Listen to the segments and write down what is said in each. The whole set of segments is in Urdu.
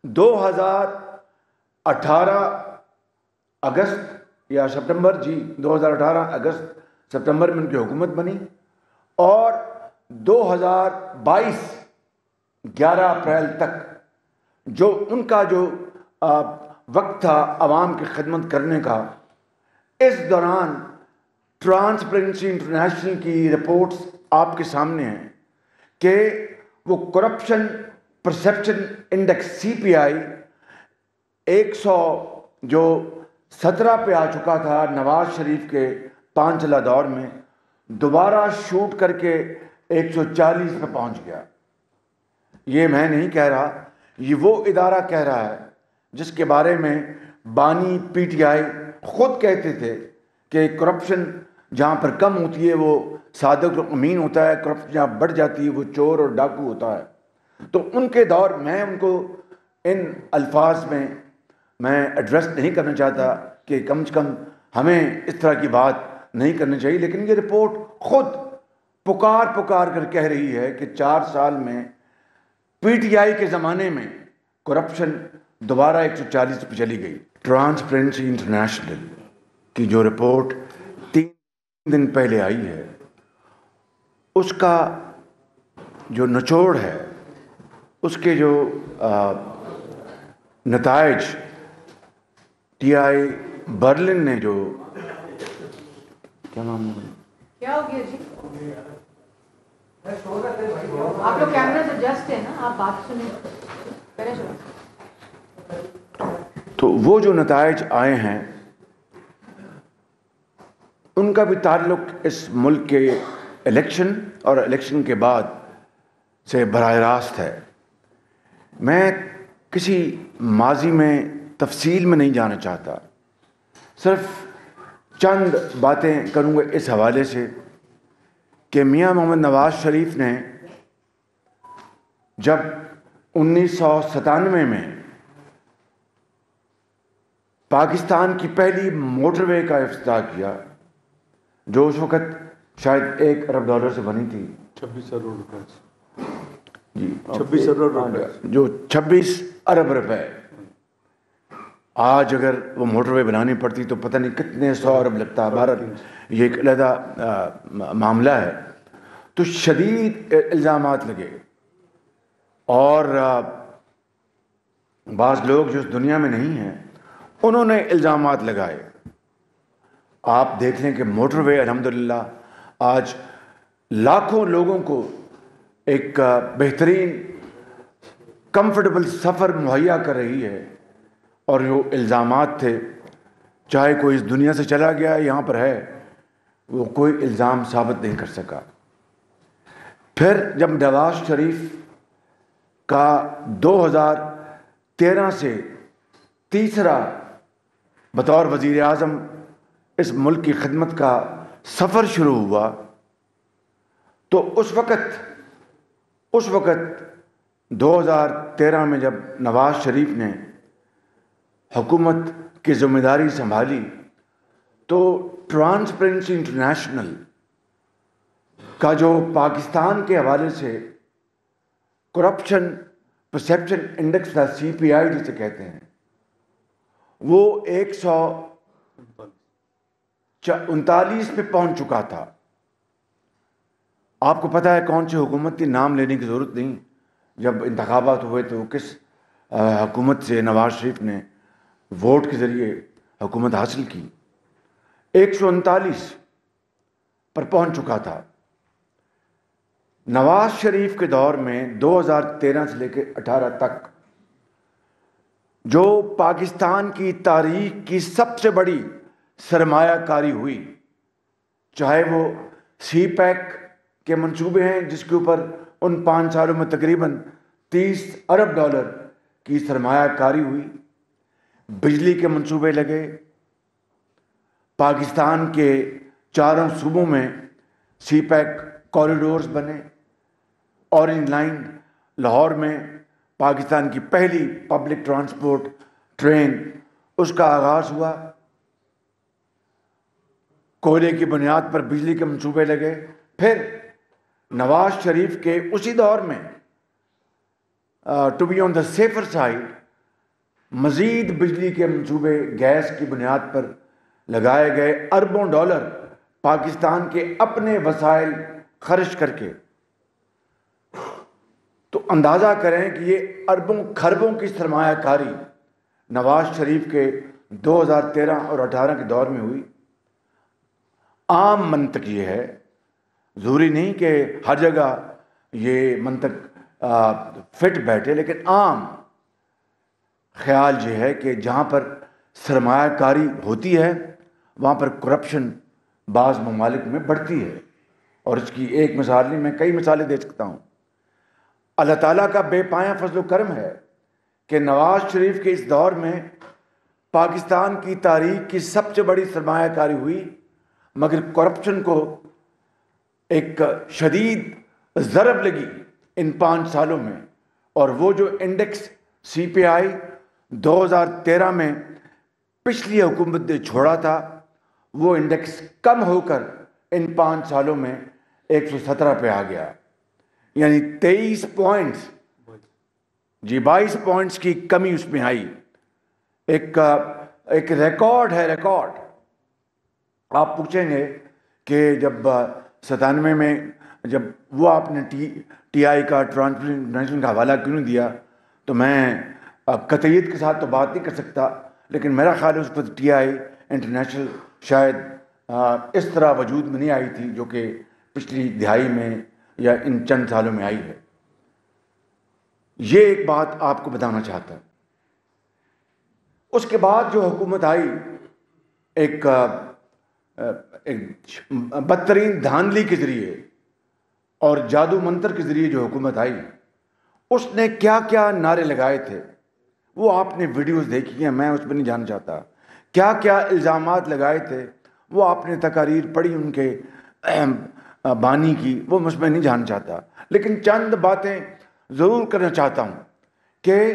2018 اگست یا سپٹمبر 2018 اگست سپٹمبر میں ان کی حکومت بنی، اور 2022 11 اپریل تک جو ان کا جو وقت تھا عوام کی خدمت کرنے کا، اس دوران ٹرانسپیرنسی انٹرنیشنل کی رپورٹس آپ کے سامنے ہیں کہ وہ کرپشن پرسیپشن انڈیکس CPI 117 پہ آ چکا تھا نواز شریف کے 5 سالہ دور میں، دوبارہ شوٹ کر کے 140 پہ پہنچ گیا۔ یہ میں نہیں کہہ رہا، یہ وہ ادارہ کہہ رہا ہے جس کے بارے میں بانی PTI خود کہتے تھے کہ کرپشن جہاں پر کم ہوتی ہے وہ صادق و امین ہوتا ہے، کرپشن جہاں بڑھ جاتی ہے وہ چور اور ڈاکو ہوتا ہے۔ تو ان کے دور میں ان کو ان الفاظ میں ایڈریس نہیں کرنا چاہتا کہ کم سے کم ہمیں اس طرح کی بات نہیں کرنی چاہیے، لیکن یہ رپورٹ خود پکار کر کہہ رہی ہے کہ 4 سال میں PTI کے زمانے میں کرپشن دوبارہ 140 پہ چلی گئی۔ ٹرانسپیرنسی انٹرنیشنل کی جو رپورٹ 3 دن پہلے آئی ہے، اس کا جو نچوڑ ہے، اس کے جو نتائج TI برلن نے جو کیا نام کیا ہو گیا جی؟ آپ لوگ کیمرے سے جسٹ ہے نا، آپ بات سنیں پہلے شروع۔ تو وہ جو نتائج آئے ہیں ان کا بھی تعلق اس ملک کے الیکشن اور الیکشن کے بعد سے براہ راست ہے۔ میں کسی ماضی میں تفصیل میں نہیں جانا چاہتا، صرف چند باتیں کروں گا اس حوالے سے کہ میاں محمد نواز شریف نے جب 1997 میں پاکستان کی پہلی موٹر وے کا افتتاح کیا، جو اس وقت شاید $1 ارب سے بنی تھی، 26 ارب روپے جی 26 ارب روپے، جو 26 ارب روپے۔ آج اگر وہ موٹر وے بنانی پڑتی تو پتہ نہیں کتنے 100 ارب لگتا۔ بھارت یہ ایک علیحدہ معاملہ ہے۔ تو شدید الزامات لگے، اور بعض لوگ جو اس دنیا میں نہیں ہیں انہوں نے الزامات لگائے۔ آپ دیکھ لیں کہ موٹر وے الحمدللہ آج لاکھوں لوگوں کو ایک بہترین کمفرٹیبل سفر مہیا کر رہی ہے، اور جو الزامات تھے، چاہے کوئی اس دنیا سے چلا گیا یہاں پر ہے، وہ کوئی الزام ثابت نہیں کر سکا۔ پھر جب نواز شریف کا 2013 سے تیسرا بطور وزیر اعظم اس ملک کی خدمت کا سفر شروع ہوا، تو اس وقت 2013 میں جب نواز شریف نے حکومت کی ذمہ داری سنبھالی تو ٹرانسپیرنسی انٹرنیشنل کا جو پاکستان کے حوالے سے کرپشن پرسیپشن انڈیکس تھا، CPI جسے کہتے ہیں، وہ 139 پہ پہنچ چکا تھا۔ آپ کو پتہ ہے کون سی حکومت کی، نام لینے کی ضرورت نہیں، جب انتخابات ہوئے تو کس حکومت سے نواز شریف نے ووٹ کے ذریعے حکومت حاصل کی، 139 پر پہنچ چکا تھا۔ نواز شریف کے دور میں 2013 سے لے کے 18 تک جو پاکستان کی تاریخ کی سب سے بڑی سرمایہ کاری ہوئی، چاہے وہ CPEC کے منصوبے ہیں جس کے اوپر ان 5 سالوں میں تقریباً $30 ارب کی سرمایہ کاری ہوئی، بجلی کے منصوبے لگے، پاکستان کے 4 صوبوں میں CPEC کوریڈورز بنے، اورنج لائن لاہور میں پاکستان کی پہلی پبلک ٹرانسپورٹ ٹرین اس کا آغاز ہوا، کوئلے کی بنیاد پر بجلی کے منصوبے لگے۔ پھر نواز شریف کے اسی دور میں to be on the safer side مزید بجلی کے منصوبے گیس کی بنیاد پر لگائے گئے اربوں ڈالر پاکستان کے اپنے وسائل خرچ کر کے، تو اندازہ کریں کہ یہ اربوں کھربوں کی سرمایہ کاری نواز شریف کے 2013 اور 18 کے دور میں ہوئی۔ عام منطق یہ ہے، ضروری نہیں کہ ہر جگہ یہ منطق فٹ بیٹھے، لیکن عام خیال یہ ہے کہ جہاں پر سرمایہ کاری ہوتی ہے وہاں پر کرپشن بعض ممالک میں بڑھتی ہے، اور اس کی ایک مثال نہیں، میں کئی مثالیں دے سکتا ہوں۔ اللہ تعالیٰ کا بے پایہ فضل و کرم ہے کہ نواز شریف کے اس دور میں پاکستان کی تاریخ کی سب سے بڑی سرمایہ کاری ہوئی، مگر کرپشن کو ایک شدید ضرب لگی ان 5 سالوں میں، اور وہ جو انڈیکس سی پی آئی 2013 میں پچھلی حکومت نے چھوڑا تھا، وہ انڈیکس کم ہو کر ان 5 سالوں میں 117 پہ آ گیا، یعنی 23 پوائنٹس، 22 پوائنٹس کی کمی اس میں آئی۔ ایک ریکارڈ ہے، ریکارڈ۔ آپ پوچھیں گے کہ جب 97 میں جب وہ آپ نے ٹی آئی کا ٹرانسپیرنسی انٹرنیشنل کا حوالہ کیوں نہیں دیا، تو میں قطعیت کے ساتھ تو بات نہیں کر سکتا، لیکن میرا خیال ہے اس پر ٹی آئی انٹرنیشنل شاید اس طرح وجود میں نہیں آئی تھی جو کہ پچھلی دہائی میں یا ان چند سالوں میں آئی ہے۔ یہ ایک بات آپ کو بتانا چاہتا ہوں۔ اس کے بعد جو حکومت آئی، ایک بدترین دھاندلی کے ذریعے اور جادو منتر کے ذریعے جو حکومت آئی، اس نے کیا کیا نعرے لگائے تھے وہ آپ نے ویڈیوز دیکھی ہیں، میں اس پہ نہیں جانا چاہتا۔ کیا کیا الزامات لگائے تھے وہ آپ نے تقاریر پڑھی ان کے بانی کی، وہ اس میں نہیں جانا چاہتا، لیکن چند باتیں ضرور کرنا چاہتا ہوں کہ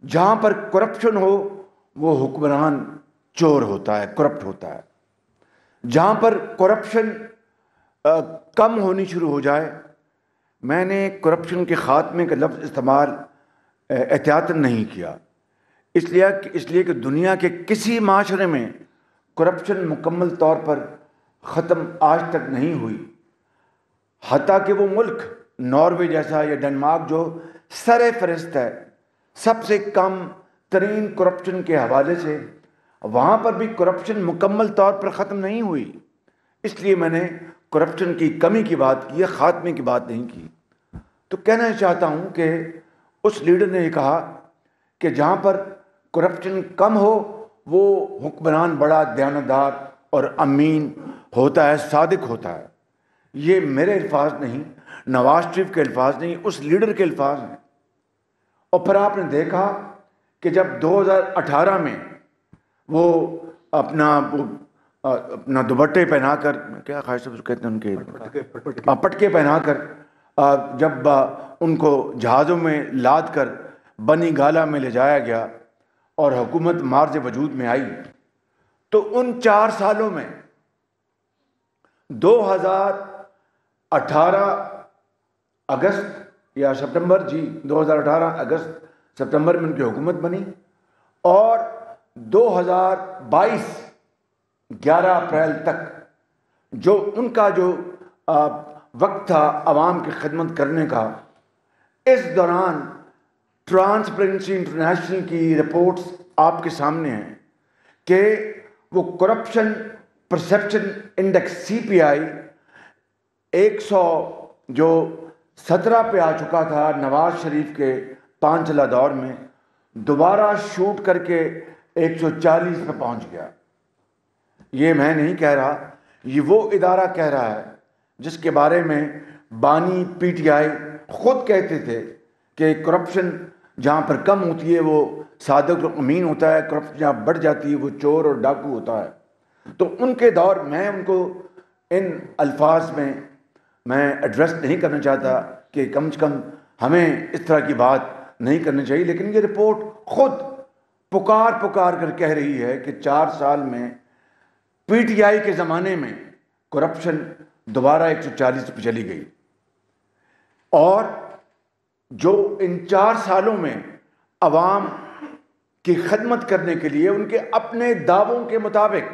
جہاں پر کرپشن ہو وہ حکمران چور ہوتا ہے، کرپٹ ہوتا ہے۔ جہاں پر کرپشن کم ہونی شروع ہو جائے، میں نے کرپشن کے خاتمے کا لفظ استعمال احتیاطاً نہیں کیا، اس لیے کہ دنیا کے کسی معاشرے میں کرپشن مکمل طور پر ختم آج تک نہیں ہوئی، حتیٰ کہ وہ ملک ناروے جیسا یا ڈنمارک جو سر فہرست ہے سب سے کم ترین کرپشن کے حوالے سے، وہاں پر بھی کرپشن مکمل طور پر ختم نہیں ہوئی۔ اس لیے میں نے کرپشن کی کمی کی بات کی ہے، خاتمے کی بات نہیں کی۔ تو کہنا چاہتا ہوں کہ اس لیڈر نے یہ کہا کہ جہاں پر کرپشن کم ہو وہ حکمران بڑا دیانتدار اور امین ہوتا ہے، صادق ہوتا ہے۔ یہ میرے الفاظ نہیں، نواز شریف کے الفاظ نہیں، اس لیڈر کے الفاظ ہیں۔ اور پھر آپ نے دیکھا کہ جب 2018 میں وہ اپنا دوپٹے پہنا کر، کیا خواہش کہتے ہیں ان کے، پٹکے پہنا کر جب ان کو جہازوں میں لاد کر بنی گالا میں لے جایا گیا اور حکومت مارز وجود میں آئی، تو ان 4 سالوں میں 2018 اگست یا سپتمبر 2018 اگست سپتمبر میں ان کی حکومت بنی، اور 2022 11 اپریل تک جو ان کا جو وقت تھا عوام کی خدمت کرنے کا، اس دوران ٹرانسپیرنسی انٹرنیشنل کی رپورٹس آپ کے سامنے ہیں کہ وہ کرپشن پرسیپشن انڈیکس سی پی آئی 100 جو 17 پہ آ چکا تھا نواز شریف کے 5 سالہ دور میں، دوبارہ شوٹ کر کے 140 پہ پہنچ گیا۔ یہ میں نہیں کہہ رہا، یہ وہ ادارہ کہہ رہا ہے جس کے بارے میں بانی پی ٹی آئی خود کہتے تھے کہ کرپشن جہاں پر کم ہوتی ہے وہ صادق و امین ہوتا ہے، کرپشن جہاں بڑھ جاتی ہے وہ چور اور ڈاکو ہوتا ہے۔ تو ان کے دور میں ان کو ان الفاظ میں ایڈریس نہیں کرنا چاہتا کہ کم سے کم ہمیں اس طرح کی بات نہیں کرنی چاہیے، لیکن یہ رپورٹ خود پکار کر کہہ رہی ہے کہ 4 سال میں پی ٹی آئی کے زمانے میں کرپشن دوبارہ 140 پہ چلی گئی، اور جو ان 4 سالوں میں عوام کی خدمت کرنے کے لیے ان کے اپنے دعووں کے مطابق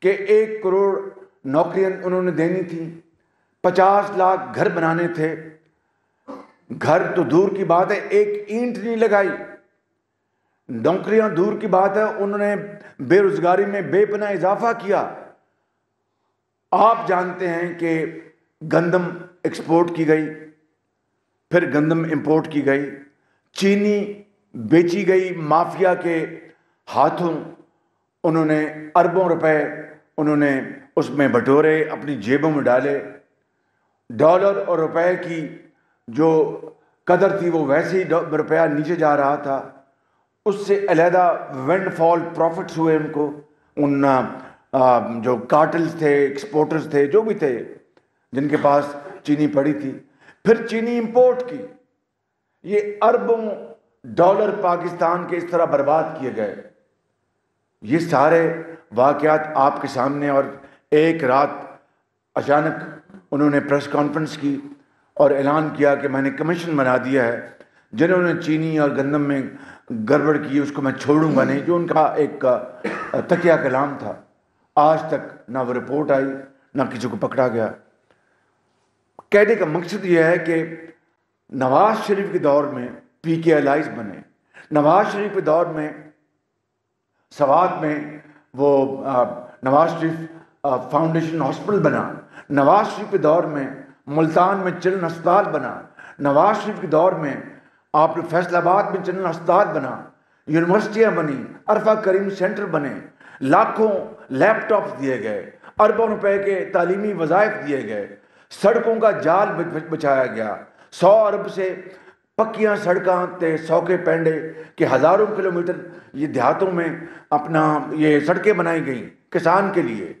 کہ 1 کروڑ نوکریاں انہوں نے دینی تھی، 50 لاکھ گھر بنانے تھے. گھر تو دور کی بات ہے، ایک اینٹ نہیں لگائی. نوکریاں دور کی بات ہے، انہوں نے بے روزگاری میں بے پناہ اضافہ کیا. آپ جانتے ہیں کہ گندم ایکسپورٹ کی گئی، پھر گندم امپورٹ کی گئی، چینی بیچی گئی مافیا کے ہاتھوں. انہوں نے اربوں روپے انہوں نے اس میں بٹورے، اپنی جیبوں میں ڈالے. ڈالر اور روپے کی جو قدر تھی وہ ویسے ہی روپیہ نیچے جا رہا تھا. اس سے علیحدہ ونڈ فال پروفٹس ہوئے ان کو. ان جو کارٹلز تھے، ایکسپورٹرز تھے، جو بھی تھے جن کے پاس چینی پڑی تھی، پھر چینی امپورٹ کی. یہ اربوں ڈالر پاکستان کے اس طرح برباد کیے گئے. یہ سارے واقعات آپ کے سامنے. اور ایک رات اچانک انہوں نے پریس کانفرنس کی اور اعلان کیا کہ میں نے کمیشن بنا دیا ہے، جنہوں نے چینی اور گندم میں گڑبڑ کی اس کو میں چھوڑوں گا نہیں. جو ان کا ایک تکیہ کلام تھا. آج تک نہ وہ رپورٹ آئی، نہ کسی کو پکڑا گیا. کہنے کا مقصد یہ ہے کہ نواز شریف کے دور میں پی کے الائز بنے. نواز شریف کے دور میں سوات میں وہ نواز شریف فاؤنڈیشن ہاسپٹل بنا. نواز شریف کے دور میں ملتان میں چلن ہسپتال بنا. نواز شریف کے دور میں آپ نے فیصل آباد میں چلن ہسپتال بنا. یونیورسٹیاں بنی، عرفہ کریم سینٹر بنے، لاکھوں لیپ ٹاپس دیے گئے، اربوں روپے کے تعلیمی وظائف دیے گئے، سڑکوں کا جال بچھایا گیا. 100 ارب سے پکیاں سڑکاں تے 100 کے پینڈے کہ ہزاروں کلومیٹر یہ دیہاتوں میں اپنا یہ سڑکیں بنائی گئیں کسان کے لیے.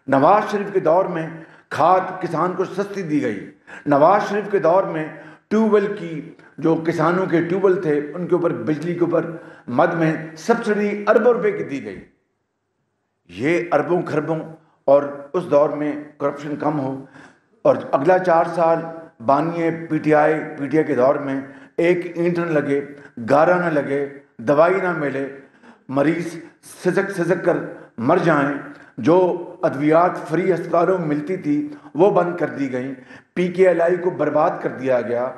نواز شریف کے دور میں کھاد کسان کو سستی دی گئی. نواز شریف کے دور میں ٹیوب ویل کی جو کسانوں کے ٹیوب ویل تھے ان کے اوپر بجلی کے اوپر مد میں سبسڈی اربوں روپے کی دی گئی. یہ اربوں خربوں. اور اس دور میں کرپشن کم ہو. اور اگلا 4 سال بانی پی ٹی آئی کے دور میں ایک اینٹ نہ لگے، گارا نہ لگے، دوائی نہ ملے، مریض سزک کر مر جائیں. جو ادویات فری ہسپتالوں میں ملتی تھی وہ بند کر دی گئیں. پی کے ایل آئی کو برباد کر دیا گیا.